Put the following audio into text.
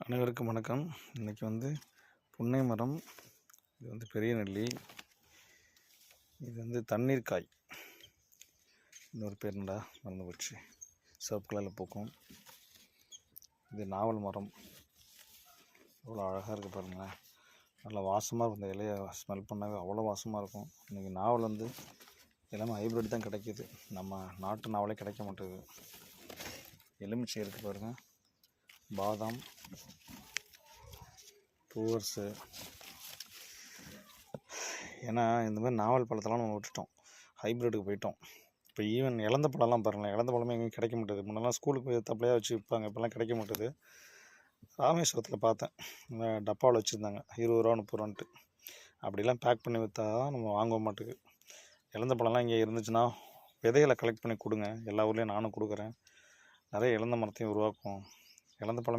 அனைவருக்கும் வணக்கம். இன்றைக்கி புன்னை மரம், இது பெரிய நெல்லி, இது தண்ணீர் காய், இன்னொரு பேர் என்னடா மறந்து போச்சு, சிவப்பு கலரில் பூக்கும். இது நாவல் மரம், அவ்வளோ அழகாக இருக்குது பாருங்களேன். நல்லா வாசமாக இருக்கும். இந்த இலையை ஸ்மெல் பண்ணாவே அவ்வளோ வாசமாக இருக்கும். இன்றைக்கி நாவல் எல்லாமே ஹைப்ரிட் தான் கிடைக்கிது, நம்ம நாட்டு நாவலே கிடைக்க மாட்டேங்குது. எலுமிச்சை இருக்குது பாருங்கள், பாதாம், பூவர்ஸு. ஏன்னா இந்த மாதிரி நாவல் பழத்தெல்லாம் நம்ம விட்டுட்டோம், ஹைப்ரிட்டுக்கு போயிட்டோம். இப்போ ஈவன் இழந்த பழம்லாம் பாருங்களேன், இழந்த பழமே எங்கேயும் கிடைக்க மாட்டேது. முன்னெல்லாம் ஸ்கூலுக்கு போய் தப்பலையாக வச்சு விற்பாங்க, இப்போல்லாம் கிடைக்க மாட்டேது. ராமேஸ்வரத்தில் பார்த்தேன், டப்பாவில் வச்சுருந்தாங்க 20 ரூபா 30 ரூபான்ட்டு. அப்படிலாம் பேக் பண்ணி விற்றா நம்ம வாங்க மாட்டேங்குது. இழந்த பழம்லாம் இங்கே இருந்துச்சுன்னா விதைகளை கலெக்ட் பண்ணி கொடுங்க, எல்லா ஊர்லேயும் நானும் கொடுக்குறேன். நிறைய இழந்த மரத்தையும் உருவாக்கும். இழந்த பழமே